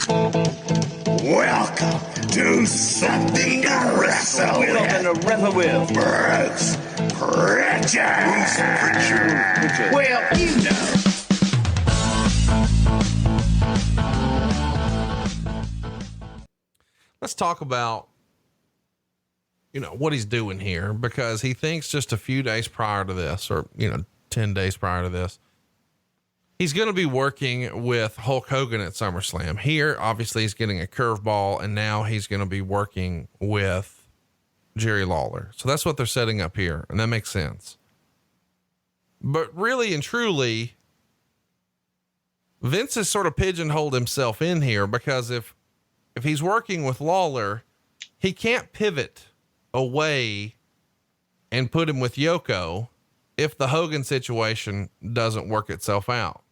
Welcome to Something to Wrestle With. Welcome to Wrestle With. Bruce Prichard. Bruce Prichard. Well, you know. Let's talk about, what he's doing here, because he thinks just a few days prior to this, or, 10 days prior to this, he's going to be working with Hulk Hogan at SummerSlam. Here, obviously, he's getting a curveball, and now he's going to be working with Jerry Lawler. So that's what they're setting up here, and that makes sense. But really and truly, Vince has sort of pigeonholed himself in here, because if he's working with Lawler, he can't pivot away and put him with Yoko if the Hogan situation doesn't work itself out.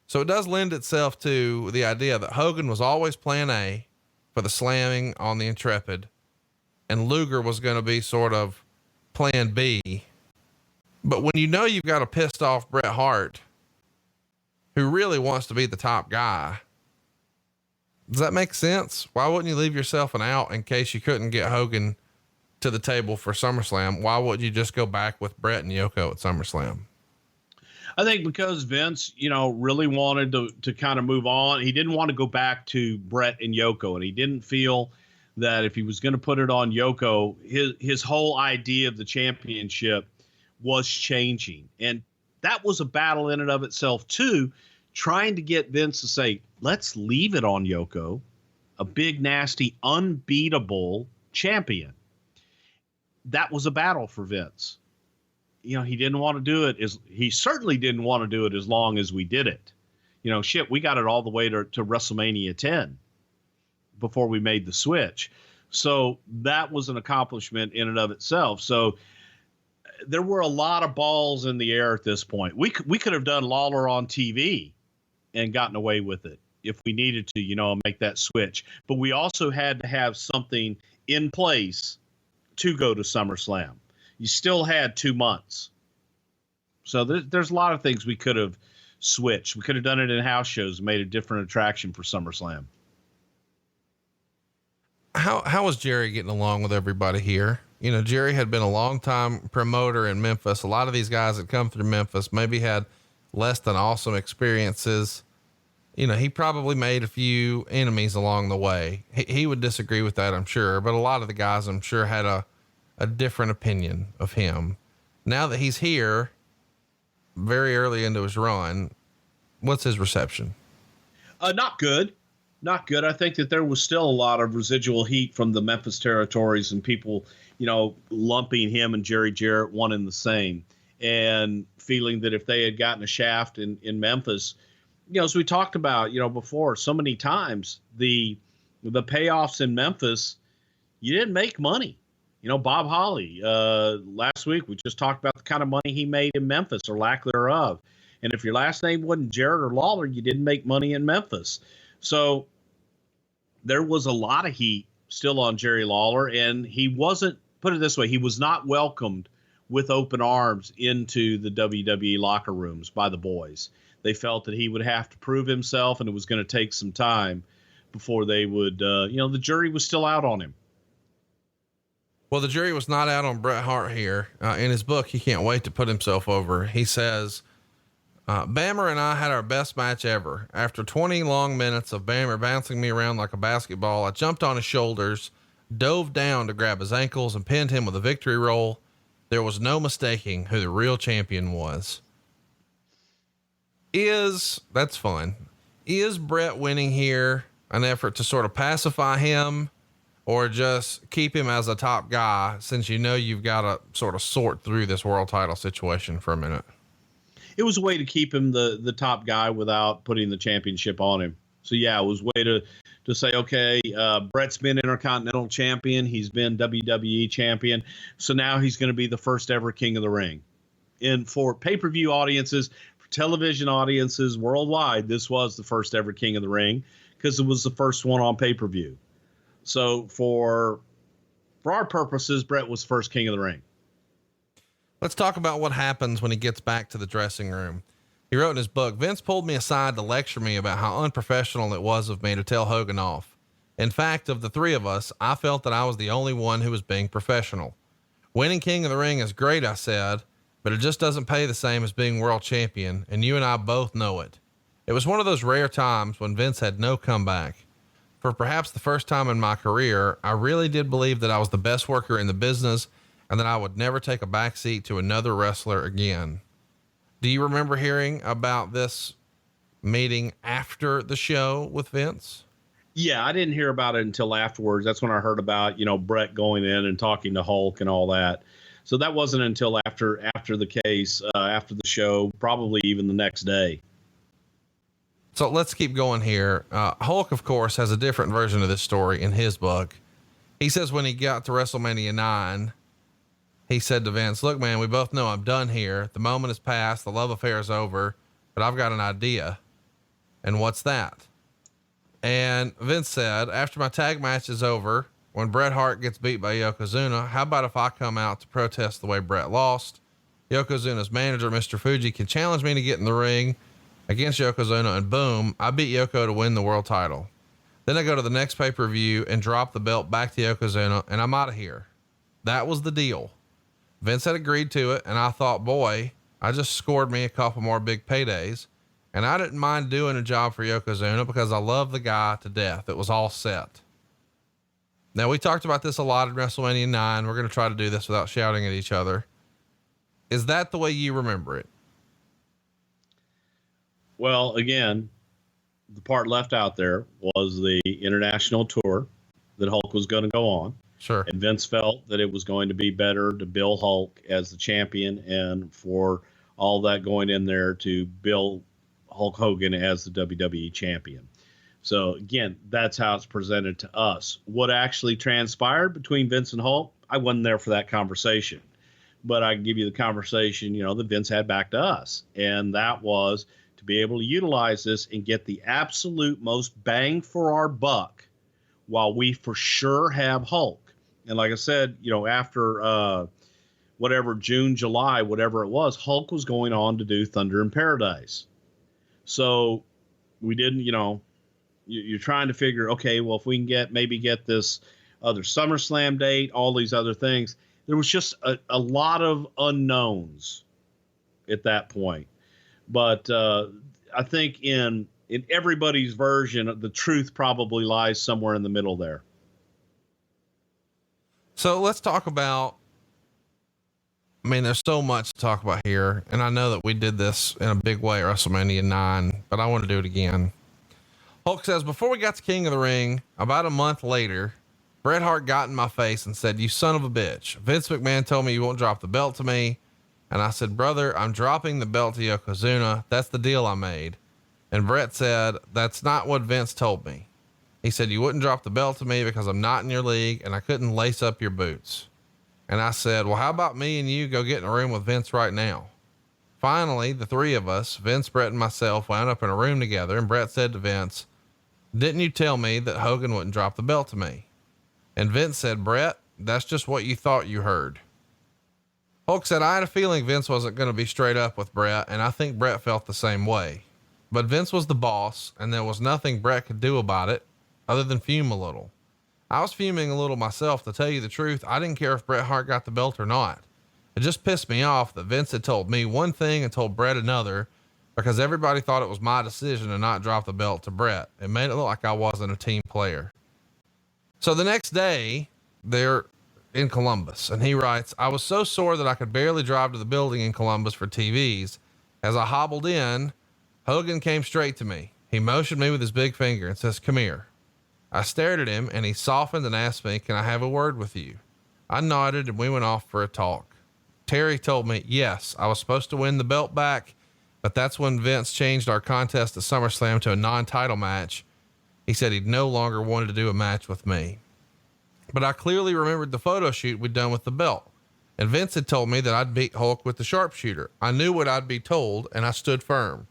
So it does lend itself to the idea that Hogan was always plan A for the slamming on the Intrepid, and Luger was going to be sort of plan B. But when you've got a pissed off Bret Hart who really wants to be the top guy, does that make sense? Why wouldn't you leave yourself an out in case you couldn't get Hogan to the table for SummerSlam? Why wouldn't you just go back with Bret and Yoko at SummerSlam? I think because Vince, really wanted to kind of move on. He didn't want to go back to Bret and Yoko, and he didn't feel that if he was going to put it on Yoko, his whole idea of the championship was changing. And that was a battle in and of itself too, trying to get Vince to say, let's leave it on Yoko, a big, nasty, unbeatable champion. That was a battle for Vince. He didn't want to do it he certainly didn't want to do it as long as we did it. We got it all the way to WrestleMania 10 before we made the switch. So that was an accomplishment in and of itself. So there were a lot of balls in the air at this point. We could have done Lawler on TV and gotten away with it if we needed to, make that switch. But we also had to have something in place to go to SummerSlam. You still had 2 months. So there's a lot of things we could have switched. We could have done it in house shows and made a different attraction for SummerSlam. How was Jerry getting along with everybody here? Jerry had been a long time promoter in Memphis. A lot of these guys that come through Memphis maybe had less than awesome experiences. He probably made a few enemies along the way. He would disagree with that, I'm sure, but a lot of the guys, I'm sure, had a different opinion of him. Now that he's here very early into his run, what's his reception? Not good. Not good. I think that there was still a lot of residual heat from the Memphis territories and people, lumping him and Jerry Jarrett one and the same, and feeling that if they had gotten a shaft in Memphis, as we talked about, before so many times, the payoffs in Memphis, you didn't make money. Bob Holly, last week, we just talked about the kind of money he made in Memphis or lack thereof. And if your last name wasn't Jarrett or Lawler, you didn't make money in Memphis. So there was a lot of heat still on Jerry Lawler, and he wasn't, put it this way, he was not welcomed with open arms into the WWE locker rooms by the boys. They felt that he would have to prove himself, and it was going to take some time before they would, the jury was still out on him. Well, the jury was not out on Bret Hart here. In his book, he can't wait to put himself over. He says, Bammer and I had our best match ever. After 20 long minutes of Bammer bouncing me around like a basketball, I jumped on his shoulders, dove down to grab his ankles, and pinned him with a victory roll. There was no mistaking who the real champion was. That's fun. Is Bret winning here an effort to sort of pacify him, or just keep him as a top guy, since you've got to sort of sort through this world title situation for a minute? It was a way to keep him the top guy without putting the championship on him. So yeah, it was a way to say, okay, Bret's been Intercontinental Champion. He's been WWE Champion. So now he's going to be the first ever King of the Ring. And for pay-per-view audiences, for television audiences worldwide, this was the first ever King of the Ring because it was the first one on pay-per-view. So for our purposes, Bret was first King of the Ring. Let's talk about what happens when he gets back to the dressing room. He wrote in his book, Vince pulled me aside to lecture me about how unprofessional it was of me to tell Hogan off. In fact, of the three of us, I felt that I was the only one who was being professional. Winning King of the Ring is great, I said, but it just doesn't pay the same as being world champion, and you and I both know it. It was one of those rare times when Vince had no comeback. For perhaps the first time in my career, I really did believe that I was the best worker in the business and that I would never take a backseat to another wrestler again. Do you remember hearing about this meeting after the show with Vince? Yeah, I didn't hear about it until afterwards. That's when I heard about, Bret going in and talking to Hulk and all that. So that wasn't until after the case, after the show, probably even the next day. So let's keep going here. Hulk, of course, has a different version of this story in his book. He says when he got to WrestleMania 9, he said to Vince, look, man, we both know I'm done here. The moment has passed. The love affair is over, but I've got an idea. And what's that? And Vince said, after my tag match is over, when Bret Hart gets beat by Yokozuna, how about if I come out to protest the way Bret lost? Yokozuna's manager, Mr. Fuji, can challenge me to get in the ring against Yokozuna, and boom, I beat Yoko to win the world title. Then I go to the next pay-per-view and drop the belt back to Yokozuna, and I'm out of here. That was the deal. Vince had agreed to it, and I thought, boy, I just scored me a couple more big paydays, and I didn't mind doing a job for Yokozuna because I love the guy to death. It was all set. Now, we talked about this a lot in WrestleMania 9. We're going to try to do this without shouting at each other. Is that the way you remember it? Well, again, the part left out there was the international tour that Hulk was going to go on. Sure. And Vince felt that it was going to be better to bill Hulk as the champion and for all that going in there to bill Hulk Hogan as the WWE champion. So again, that's how it's presented to us. What actually transpired between Vince and Hulk, I wasn't there for that conversation, but I can give you the conversation, that Vince had back to us. And that was to be able to utilize this and get the absolute most bang for our buck while we for sure have Hulk. And like I said, after whatever, June, July, whatever it was, Hulk was going on to do Thunder in Paradise. So we didn't, you're trying to figure, okay, well, if we can maybe get this other SummerSlam date, all these other things, there was just a lot of unknowns at that point. But I think in everybody's version, the truth probably lies somewhere in the middle there. So let's talk about, there's so much to talk about here. And I know that we did this in a big way at WrestleMania 9, but I want to do it again. Hulk says, before we got to King of the Ring, about a month later, Bret Hart got in my face and said, you son of a bitch. Vince McMahon told me you won't drop the belt to me. And I said, brother, I'm dropping the belt to Yokozuna. That's the deal I made. And Bret said, that's not what Vince told me. He said, you wouldn't drop the belt to me because I'm not in your league and I couldn't lace up your boots. And I said, well, how about me and you go get in a room with Vince right now? Finally, the three of us, Vince, Bret, and myself, wound up in a room together, and Bret said to Vince, didn't you tell me that Hogan wouldn't drop the belt to me? And Vince said, Bret, that's just what you thought you heard. Hulk said, I had a feeling Vince wasn't going to be straight up with Bret, and I think Bret felt the same way. But Vince was the boss, and there was nothing Bret could do about it other than fume a little. I was fuming a little myself. To tell you the truth, I didn't care if Bret Hart got the belt or not. It just pissed me off that Vince had told me one thing and told Bret another, because everybody thought it was my decision to not drop the belt to Bret. It made it look like I wasn't a team player. So the next day, they're in Columbus, and he writes, I was so sore that I could barely drive to the building in Columbus for TVs. As I hobbled in, Hogan came straight to me. He motioned me with his big finger and says, come here. I stared at him, and he softened and asked me, can I have a word with you? I nodded, and we went off for a talk. Terry told me, yes, I was supposed to win the belt back, but that's when Vince changed our contest at SummerSlam to a non-title match. He said he'd no longer wanted to do a match with me. But I clearly remembered the photo shoot we'd done with the belt, and Vince had told me that I'd beat Hulk with the sharpshooter. I knew what I'd be told, and I stood firm.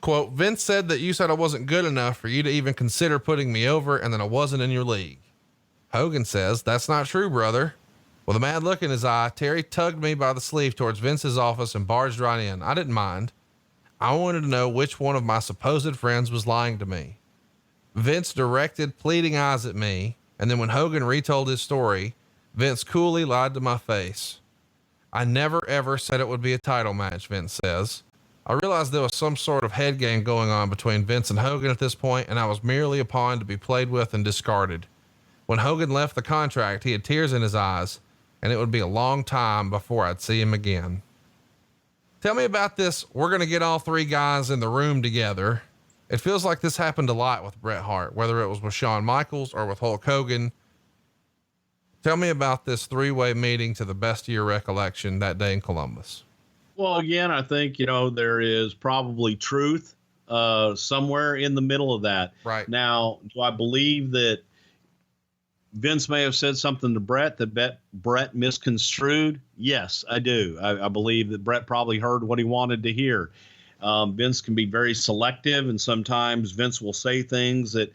Quote, Vince said that you said I wasn't good enough for you to even consider putting me over and that I wasn't in your league. Hogan says, that's not true, brother. With a mad look in his eye, Terry tugged me by the sleeve towards Vince's office and barged right in. I didn't mind. I wanted to know which one of my supposed friends was lying to me. Vince directed pleading eyes at me. And then when Hogan retold his story, Vince coolly lied to my face. I never ever said it would be a title match, Vince says. I realized there was some sort of head game going on between Vince and Hogan at this point, and I was merely a pawn to be played with and discarded. When Hogan left the contract, he had tears in his eyes, and it would be a long time before I'd see him again. Tell me about this. We're going to get all three guys in the room together. It feels like this happened a lot with Bret Hart, whether it was with Shawn Michaels or with Hulk Hogan. Tell me about this three-way meeting to the best of your recollection that day in Columbus. Well, again, I think, there is probably truth somewhere in the middle of that. Right. Now, do I believe that Vince may have said something to Bret that Bret misconstrued? Yes, I do. I believe that Bret probably heard what he wanted to hear. Vince can be very selective, and sometimes Vince will say things that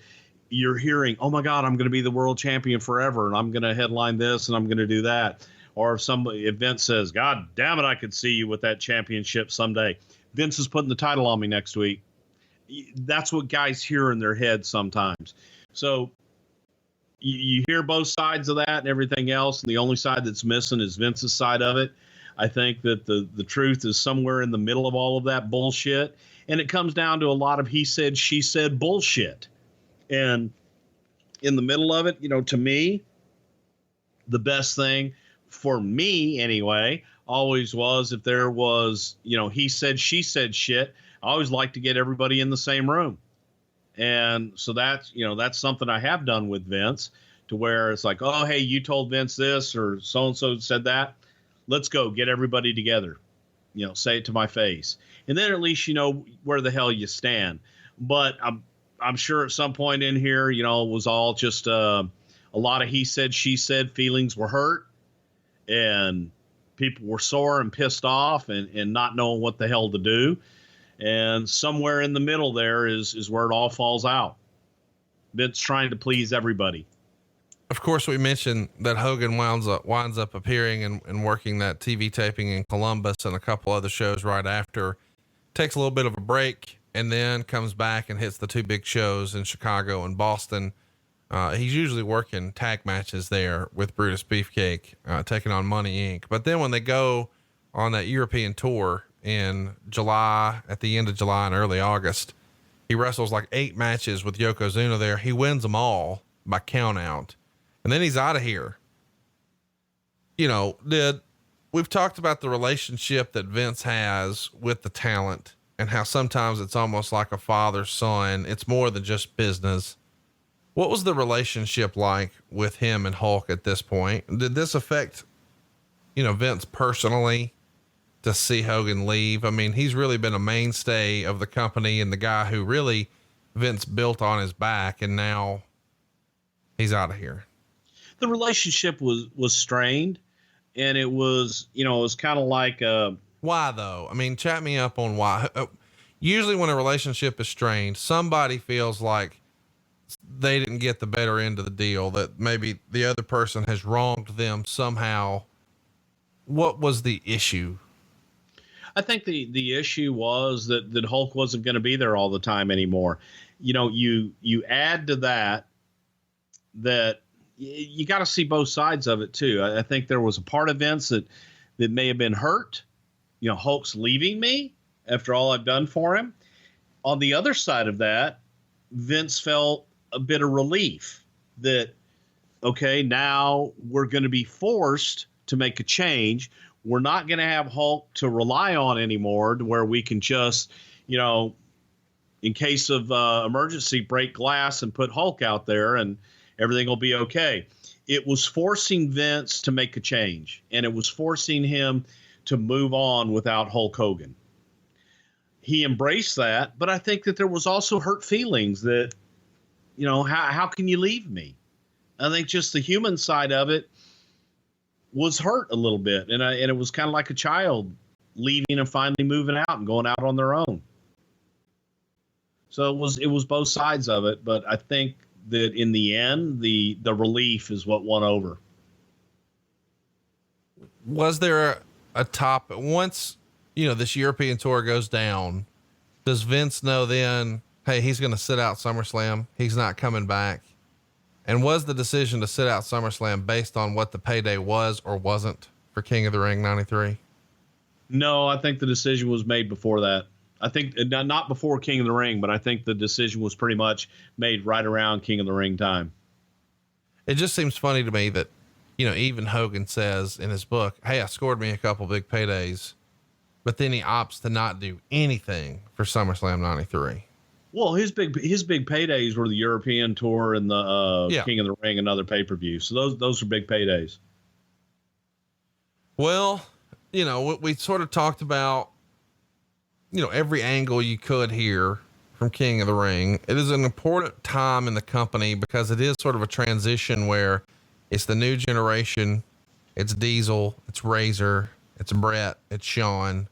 you're hearing, oh my God, I'm going to be the world champion forever, and I'm going to headline this, and I'm going to do that. Or if Vince says, God damn it, I could see you with that championship someday. Vince is putting the title on me next week. That's what guys hear in their heads sometimes. So you hear both sides of that and everything else, and the only side that's missing is Vince's side of it. I think that the truth is somewhere in the middle of all of that bullshit. And it comes down to a lot of he said, she said bullshit. And in the middle of it, to me, the best thing for me anyway, always was if there was, he said, she said shit, I always like to get everybody in the same room. And so that's something I have done with Vince, to where it's like, oh, hey, you told Vince this, or so-and-so said that. Let's go get everybody together, say it to my face. And then at least you know where the hell you stand. But I'm sure at some point in here, it was all just a lot of he said, she said. Feelings were hurt, and people were sore and pissed off and not knowing what the hell to do. And somewhere in the middle there is where it all falls out. Vince trying to please everybody. Of course, we mentioned that Hogan winds up appearing and working that TV taping in Columbus and a couple other shows right after, takes a little bit of a break, and then comes back and hits the two big shows in Chicago and Boston. He's usually working tag matches there with Brutus Beefcake, taking on Money Inc. But then when they go on that European tour in July, at the end of July and early August, he wrestles like 8 matches with Yokozuna there. He wins them all by count out. And then he's out of here. We've talked about the relationship that Vince has with the talent and how sometimes it's almost like a father son. It's more than just business. What was the relationship like with him and Hulk at this point? Did this affect, Vince personally to see Hogan leave? I mean, he's really been a mainstay of the company and the guy who really Vince built on his back, and now he's out of here. The relationship was strained, and it was kind of like, why though? I mean, chat me up on why. Usually when a relationship is strained, somebody feels like they didn't get the better end of the deal, that maybe the other person has wronged them somehow. What was the issue? I think the issue was that Hulk wasn't going to be there all the time anymore. You add to that you got to see both sides of it too. I think there was a part of Vince that may have been hurt. Hulk's leaving me after all I've done for him. On the other side of that, Vince felt a bit of relief that, okay, now we're going to be forced to make a change. We're not going to have Hulk to rely on anymore, to where we can just, in case of emergency, break glass and put Hulk out there and everything will be okay. It was forcing Vince to make a change, and it was forcing him to move on without Hulk Hogan. He embraced that, but I think that there was also hurt feelings that, how can you leave me? I think just the human side of it was hurt a little bit. And it was kind of like a child leaving and finally moving out and going out on their own. So it was both sides of it, but I think that in the end, the relief is what won over. Was there a top once, this European tour goes down Does Vince know then, hey, he's going to sit out SummerSlam. He's not coming back. And was the decision to sit out SummerSlam based on what the payday was or wasn't for King of the Ring 93? No, I think the decision was made before that. I think not before King of the Ring, but I think the decision was pretty much made right around King of the Ring time. It just seems funny to me that, you know, even Hogan says in his book, hey, I scored me a couple big paydays, but then he opts to not do anything for SummerSlam 93. Well, his big paydays were the European tour and the King of the Ring and other pay-per-view. So those are big paydays. Well, you know, we sort of talked about, you know, every angle you could hear from King of the Ring. It is an important time in the company because it is sort of a transition where it's the new generation. It's Diesel, it's Razor, it's Bret, it's Shawn,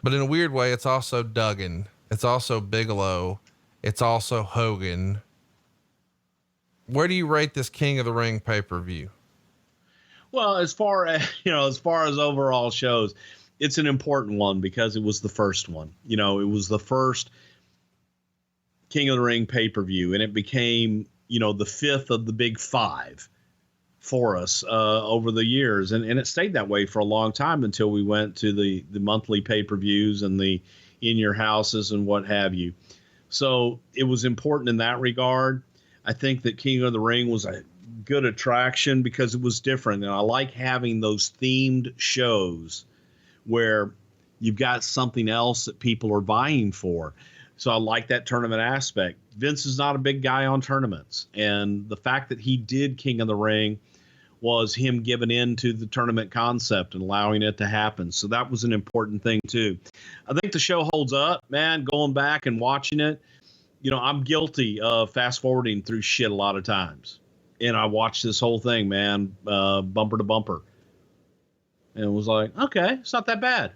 but in a weird way, it's also Duggan. It's also Bigelow. It's also Hogan. Where do you rate this King of the Ring pay-per-view? Well, as far as overall shows, it's an important one because it was the first one. You know, it was the first King of the Ring pay-per-view, and it became, you know, the fifth of the big five for us over the years. And it stayed that way for a long time until we went to the monthly pay-per-views and the in your houses and what have you. So it was important in that regard. I think that King of the Ring was a good attraction because it was different. And I like having those themed shows where you've got something else that people are vying for. So I like that tournament aspect. Vince is not a big guy on tournaments. And the fact that he did King of the Ring was him giving in to the tournament concept and allowing it to happen. So that was an important thing too. I think the show holds up, man, going back and watching it. You know, I'm guilty of fast forwarding through shit a lot of times. And I watched this whole thing, man, bumper to bumper. And it was like, okay, it's not that bad.